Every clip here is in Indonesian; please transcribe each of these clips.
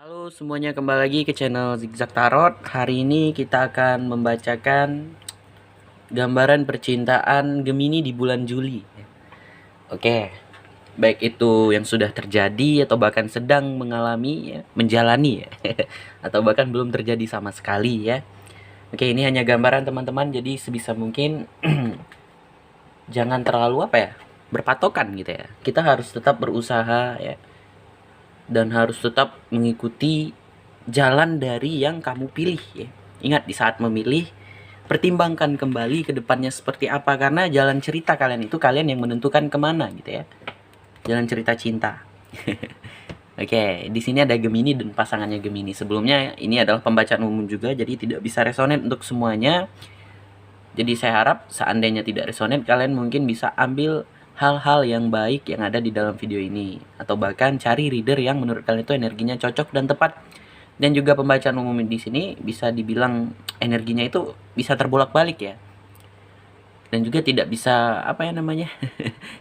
Halo semuanya, kembali lagi ke channel Zigzag Tarot. Hari ini kita akan membacakan gambaran percintaan Gemini di bulan Juli. Oke, baik itu yang sudah terjadi atau bahkan sedang mengalami, menjalani, atau bahkan belum terjadi sama sekali ya. Oke, ini hanya gambaran teman-teman, jadi sebisa mungkin jangan terlalu berpatokan gitu ya. Kita harus tetap berusaha ya, dan harus tetap mengikuti jalan dari yang kamu pilih ya. Ingat, di saat memilih, pertimbangkan kembali ke depannya seperti apa, karena jalan cerita kalian itu kalian yang menentukan kemana gitu ya. Jalan cerita cinta. Oke, di sini ada Gemini dan pasangannya Gemini. Sebelumnya ini adalah pembacaan umum juga, jadi tidak bisa resonate untuk semuanya. Jadi saya harap seandainya tidak resonate, kalian mungkin bisa ambil hal-hal yang baik yang ada di dalam video ini, atau bahkan cari reader yang menurut kalian itu energinya cocok dan tepat. Dan juga pembacaan umum di sini bisa dibilang energinya itu bisa terbolak-balik ya. Dan juga tidak bisa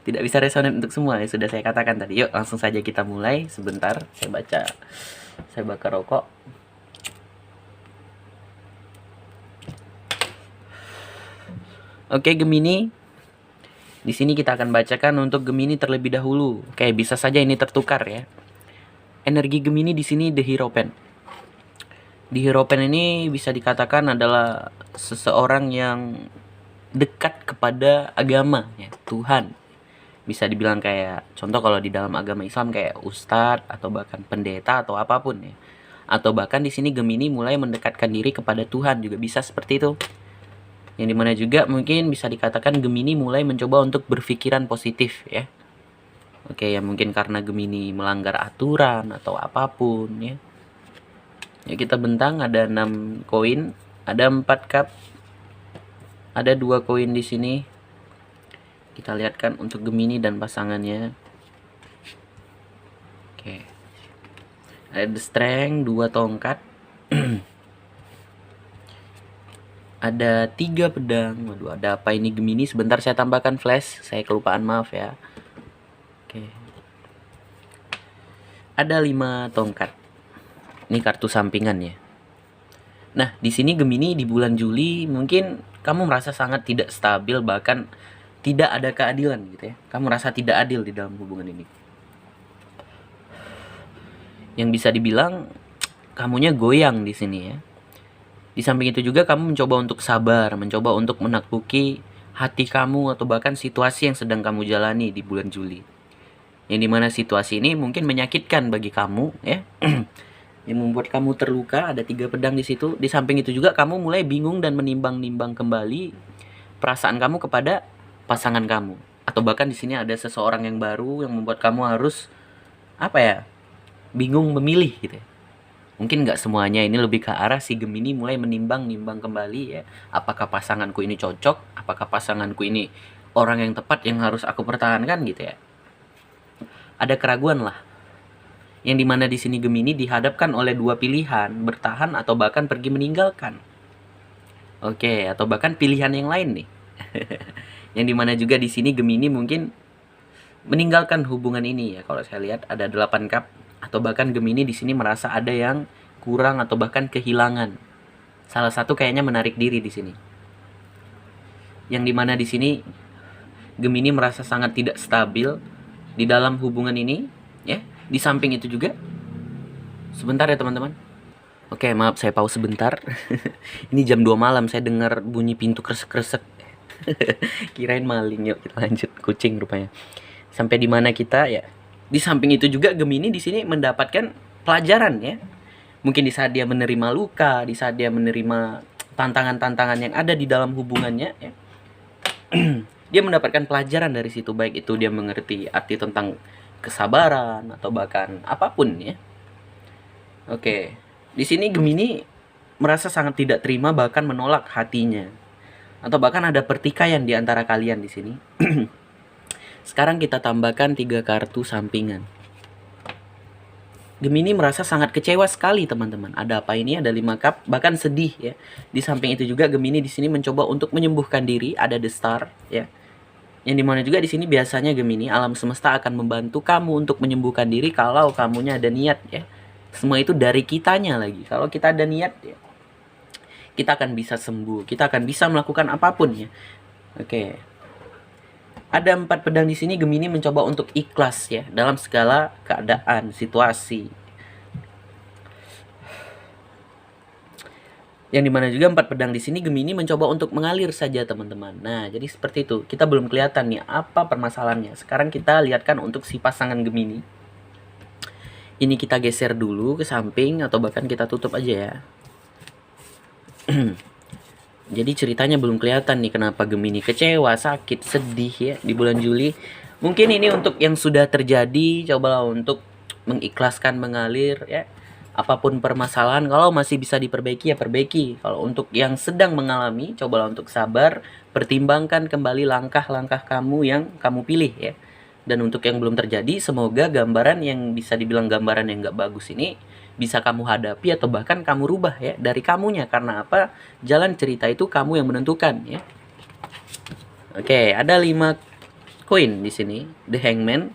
tidak bisa resonate untuk semua ya, sudah saya katakan tadi. Yuk langsung saja kita mulai. Sebentar, saya bakar rokok. Oke Gemini, di sini kita akan bacakan untuk Gemini terlebih dahulu. Oke, bisa saja ini tertukar ya. Energi Gemini di sini The Hierophant. Di Hierophant ini bisa dikatakan adalah seseorang yang dekat kepada agama ya, Tuhan. Bisa dibilang kayak contoh kalau di dalam agama Islam kayak ustadz atau bahkan pendeta atau apapun ya. Atau bahkan di sini Gemini mulai mendekatkan diri kepada Tuhan, juga bisa seperti itu. Yang dimana juga mungkin bisa dikatakan Gemini mulai mencoba untuk berpikiran positif ya. Oke, ya mungkin karena Gemini melanggar aturan atau apapun ya. Ya kita bentang, ada 6 koin, ada 4 cup, ada 2 koin di sini. Kita lihatkan untuk Gemini dan pasangannya. Oke. Ada The Strength, 2 tongkat. Ada 3 pedang. Waduh, ada apa ini Gemini? Sebentar saya tambahkan flash, saya kelupaan, maaf ya. Oke. Ada 5 tongkat. Ini kartu sampingan ya. Nah, di sini Gemini di bulan Juli mungkin kamu merasa sangat tidak stabil, bahkan tidak ada keadilan gitu ya. Kamu merasa tidak adil di dalam hubungan ini. Yang bisa dibilang kamunya goyang di sini ya. Di samping itu juga kamu mencoba untuk sabar, mencoba untuk menakluki hati kamu atau bahkan situasi yang sedang kamu jalani di bulan Juli. Yang dimana situasi ini mungkin menyakitkan bagi kamu ya. Yang membuat kamu terluka, ada 3 pedang di situ. Di samping itu juga kamu mulai bingung dan menimbang-nimbang kembali perasaan kamu kepada pasangan kamu, atau bahkan di sini ada seseorang yang baru yang membuat kamu harus bingung memilih gitu ya. Mungkin nggak semuanya, ini lebih ke arah si Gemini mulai menimbang-nimbang kembali ya, apakah pasanganku ini cocok, apakah pasanganku ini orang yang tepat yang harus aku pertahankan gitu ya. Ada keraguan lah, yang dimana di sini Gemini dihadapkan oleh 2 pilihan, bertahan atau bahkan pergi meninggalkan. Oke, atau bahkan pilihan yang lain nih. Yang dimana juga di sini Gemini mungkin meninggalkan hubungan ini ya. Kalau saya lihat ada 8 cup, atau bahkan Gemini di sini merasa ada yang kurang atau bahkan kehilangan. Salah satu kayaknya menarik diri di sini. Yang dimana di sini Gemini merasa sangat tidak stabil di dalam hubungan ini ya. Di samping itu juga, sebentar ya teman-teman. Oke, maaf saya pause sebentar. Ini jam 2 malam saya dengar bunyi pintu kresek-kresek. Kirain maling. Yuk kita lanjut, kucing rupanya. Sampai di mana kita ya? Di samping itu juga Gemini di sini mendapatkan pelajaran ya. Mungkin di saat dia menerima luka, di saat dia menerima tantangan-tantangan yang ada di dalam hubungannya ya. Dia mendapatkan pelajaran dari situ, baik itu dia mengerti arti tentang kesabaran atau bahkan apapun ya. Oke. Di sini Gemini merasa sangat tidak terima, bahkan menolak hatinya. Atau bahkan ada pertikaian di antara kalian di sini. Sekarang kita tambahkan 3 kartu sampingan. Gemini merasa sangat kecewa sekali teman-teman. Ada apa ini? Ada 5 cup, bahkan sedih ya. Di samping itu juga Gemini di sini mencoba untuk menyembuhkan diri, ada The Star ya. Yang dimana juga di sini biasanya Gemini, alam semesta akan membantu kamu untuk menyembuhkan diri kalau kamunya ada niat ya. Semua itu dari kitanya lagi. Kalau kita ada niat ya, kita akan bisa sembuh, kita akan bisa melakukan apapun ya. Oke. Ada 4 pedang di sini. Gemini mencoba untuk ikhlas ya dalam segala keadaan, situasi. Yang dimana juga 4 pedang di sini Gemini mencoba untuk mengalir saja teman-teman. Nah, jadi seperti itu. Kita belum kelihatan nih apa permasalahannya. Sekarang kita lihatkan untuk si pasangan Gemini. Ini kita geser dulu ke samping atau bahkan kita tutup aja ya. Jadi ceritanya belum kelihatan nih kenapa Gemini kecewa, sakit, sedih ya di bulan Juli. Mungkin ini untuk yang sudah terjadi, cobalah untuk mengikhlaskan, mengalir ya. Apapun permasalahan, kalau masih bisa diperbaiki ya perbaiki. Kalau untuk yang sedang mengalami, cobalah untuk sabar, pertimbangkan kembali langkah-langkah kamu yang kamu pilih ya. Dan untuk yang belum terjadi, semoga gambaran yang bisa dibilang gambaran yang gak bagus ini bisa kamu hadapi atau bahkan kamu rubah ya dari kamunya. Karena apa? Jalan cerita itu kamu yang menentukan ya. Oke, ada 5 koin di sini. The Hangman.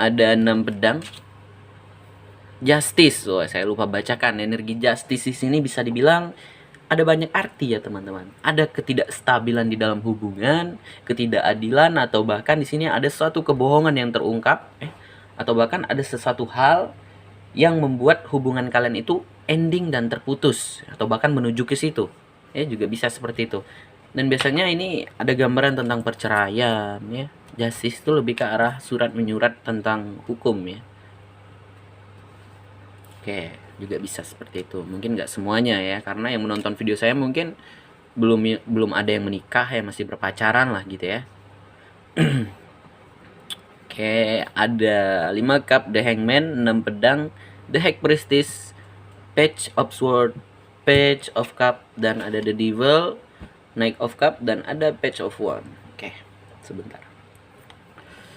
Ada 6 pedang. Justice. Wah, saya lupa bacakan. Energi justice di sini bisa dibilang ada banyak arti ya teman-teman. Ada ketidakstabilan di dalam hubungan, ketidakadilan, atau bahkan di sini ada suatu kebohongan yang terungkap, atau bahkan ada sesuatu hal yang membuat hubungan kalian itu ending dan terputus, atau bahkan menuju ke situ. Ya, juga bisa seperti itu. Dan biasanya ini ada gambaran tentang perceraian ya. Justice itu lebih ke arah surat menyurat tentang hukum ya. Oke, juga bisa seperti itu. Mungkin nggak semuanya ya, karena yang menonton video saya mungkin belum ada yang menikah ya, masih berpacaran lah gitu ya. Oke, ada 5 cup, The Hangman, 6 pedang, The High Priestess, Page of Sword, Page of Cup, dan ada The Devil, Knight of Cup, dan ada Page of Wand. Oke, sebentar.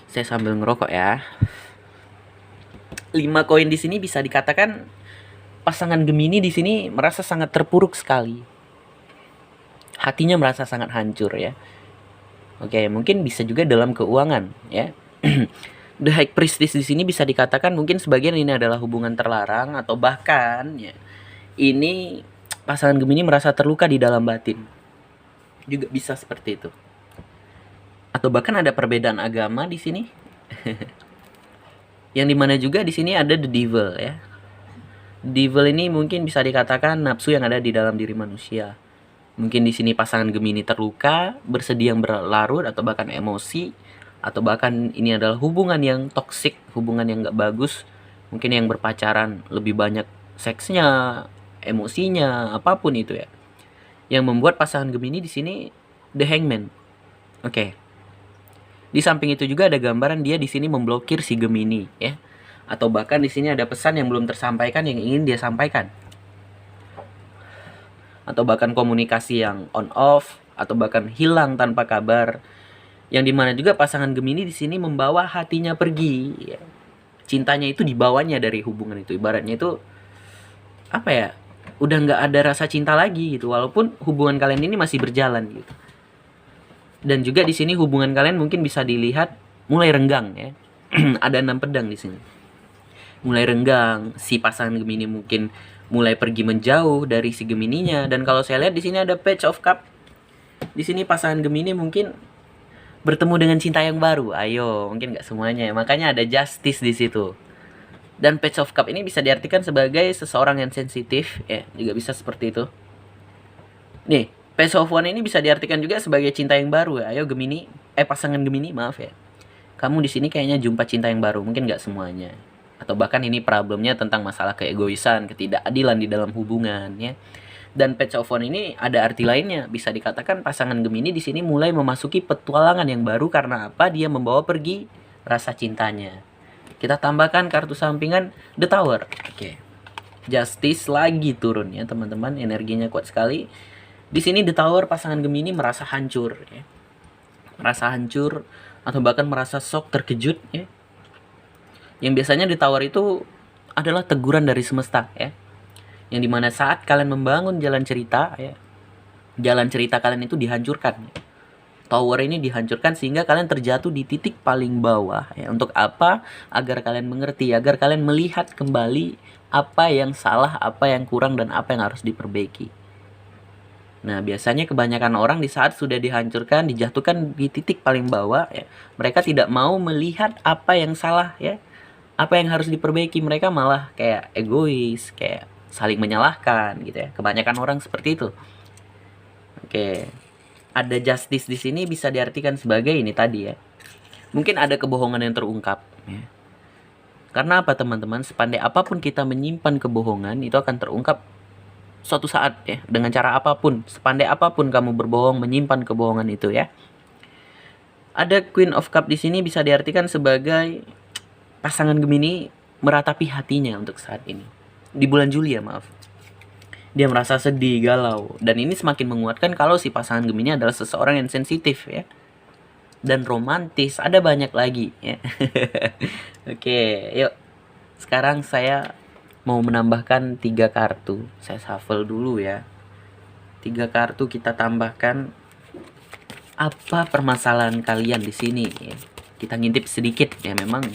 Saya sambil ngerokok ya. 5 koin di sini bisa dikatakan pasangan Gemini di sini merasa sangat terpuruk sekali. Hatinya merasa sangat hancur ya. Oke, mungkin bisa juga dalam keuangan ya. The High Priestess di sini bisa dikatakan mungkin sebagian ini adalah hubungan terlarang, atau bahkan ya ini pasangan Gemini merasa terluka di dalam batin. Juga bisa seperti itu. Atau bahkan ada perbedaan agama di sini. Yang dimana juga di sini ada The Devil ya. Devil ini mungkin bisa dikatakan nafsu yang ada di dalam diri manusia. Mungkin di sini pasangan Gemini terluka, bersedih yang berlarut, atau bahkan emosi, atau bahkan ini adalah hubungan yang toksik, hubungan yang gak bagus. Mungkin yang berpacaran lebih banyak seksnya, emosinya, apapun itu ya. Yang membuat pasangan Gemini di sini The Hangman. Oke. Di samping itu juga ada gambaran dia di sini memblokir si Gemini ya. Atau bahkan di sini ada pesan yang belum tersampaikan yang ingin dia sampaikan. Atau bahkan komunikasi yang on off, atau bahkan hilang tanpa kabar. Yang dimana juga pasangan Gemini di sini membawa hatinya pergi ya. Cintanya itu dibawanya dari hubungan itu. Ibaratnya itu apa ya? Udah nggak ada rasa cinta lagi gitu, walaupun hubungan kalian ini masih berjalan gitu. Dan juga di sini hubungan kalian mungkin bisa dilihat mulai renggang ya. Ada 6 pedang di sini. Mulai renggang, si pasangan Gemini mungkin mulai pergi menjauh dari si Gemininya. Dan kalau saya lihat di sini ada Page of Cup. Di sini pasangan Gemini mungkin bertemu dengan cinta yang baru. Ayo, mungkin nggak semuanya ya. Makanya ada Justice di situ. Dan Page of Cup ini bisa diartikan sebagai seseorang yang sensitif ya, juga bisa seperti itu. Nih, Page of Wand ini bisa diartikan juga sebagai cinta yang baru ya. Ayo Gemini, pasangan Gemini, maaf ya. Kamu di sini kayaknya jumpa cinta yang baru, mungkin nggak semuanya. Atau bahkan ini problemnya tentang masalah keegoisan, ketidakadilan di dalam hubungan ya. Dan Page of Wand ini ada arti lainnya. Bisa dikatakan pasangan Gemini di sini mulai memasuki petualangan yang baru karena apa? Dia membawa pergi rasa cintanya. Kita tambahkan kartu sampingan The Tower. Oke. Justice lagi turun ya, teman-teman. Energinya kuat sekali. Di sini The Tower pasangan Gemini merasa hancur ya. Merasa hancur atau bahkan merasa shock, terkejut ya. Yang biasanya The Tower itu adalah teguran dari semesta ya. Yang dimana saat kalian membangun jalan cerita ya, jalan cerita kalian itu dihancurkan ya. Tower ini dihancurkan sehingga kalian terjatuh di titik paling bawah ya. Untuk apa? Agar kalian mengerti, agar kalian melihat kembali apa yang salah, apa yang kurang, dan apa yang harus diperbaiki. Nah, biasanya kebanyakan orang di saat sudah dihancurkan, dijatuhkan di titik paling bawah ya, mereka tidak mau melihat apa yang salah ya, apa yang harus diperbaiki. Mereka malah kayak egois, kayak saling menyalahkan gitu ya. Kebanyakan orang seperti itu. Oke. Ada justice di sini bisa diartikan sebagai ini tadi ya. Mungkin ada kebohongan yang terungkap ya. Karena apa teman-teman? Sepandai apapun kita menyimpan kebohongan, itu akan terungkap suatu saat ya, dengan cara apapun. Sepandai apapun kamu berbohong, menyimpan kebohongan itu ya. Ada Queen of Cup di sini bisa diartikan sebagai pasangan Gemini meratapi hatinya untuk saat ini. Di bulan Juli ya, maaf. Dia merasa sedih, galau, dan ini semakin menguatkan kalau si pasangan Gemini adalah seseorang yang sensitif ya, dan romantis. Ada banyak lagi ya. Oke, yuk sekarang saya mau menambahkan 3 kartu. Saya shuffle dulu ya. 3 kartu kita tambahkan. Apa permasalahan kalian di sini ya? Kita ngintip sedikit ya, memang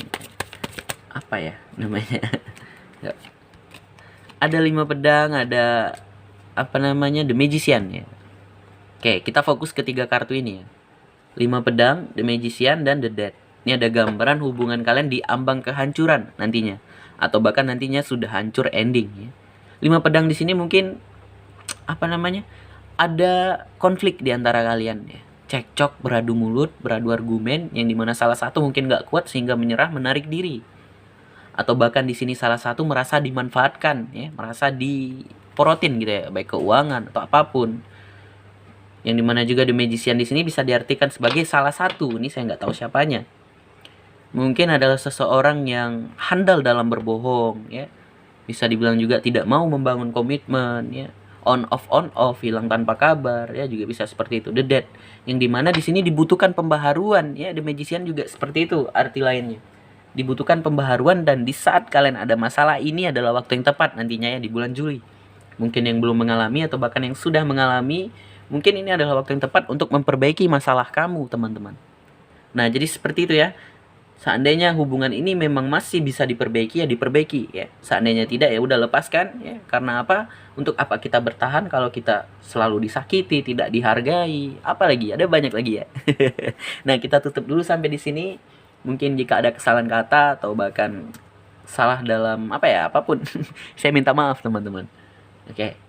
apa ya namanya. Ada 5 pedang, ada apa namanya, The Magician ya. Oke, kita fokus ke 3 kartu ini ya. 5 pedang, The Magician, dan The Dead. Ini ada gambaran hubungan kalian di ambang kehancuran nantinya, atau bahkan nantinya sudah hancur ending ya. 5 pedang di sini mungkin apa namanya, ada konflik di antara kalian ya. Cekcok, beradu mulut, beradu argumen, yang dimana salah satu mungkin gak kuat sehingga menyerah, menarik diri. Atau bahkan di sini salah satu merasa dimanfaatkan ya, merasa diporotin gitu ya, baik keuangan atau apapun. Yang dimana juga The Magician di sini bisa diartikan sebagai salah satu, ini saya nggak tahu siapanya. Mungkin adalah seseorang yang handal dalam berbohong ya. Bisa dibilang juga tidak mau membangun komitmen ya. On off, hilang tanpa kabar ya, juga bisa seperti itu. The Dead, yang dimana di sini dibutuhkan pembaharuan ya. The Magician juga seperti itu arti lainnya. Dibutuhkan pembaharuan, dan di saat kalian ada masalah, ini adalah waktu yang tepat nantinya ya, di bulan Juli. Mungkin yang belum mengalami atau bahkan yang sudah mengalami, mungkin ini adalah waktu yang tepat untuk memperbaiki masalah kamu teman-teman. Nah, jadi seperti itu ya. Seandainya hubungan ini memang masih bisa diperbaiki ya diperbaiki ya. Seandainya tidak ya udah lepaskan ya. Karena apa? Untuk apa kita bertahan kalau kita selalu disakiti, tidak dihargai, apalagi ada banyak lagi ya. Nah, kita tutup dulu sampai di sini. Mungkin jika ada kesalahan kata atau bahkan salah dalam apa ya, apapun, saya minta maaf teman-teman. Oke.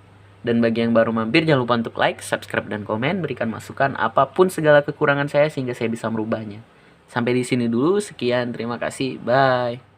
Dan bagi yang baru mampir, jangan lupa untuk like, subscribe, dan komen. Berikan masukan apapun segala kekurangan saya sehingga saya bisa merubahnya. Sampai di sini dulu. Sekian, terima kasih. Bye.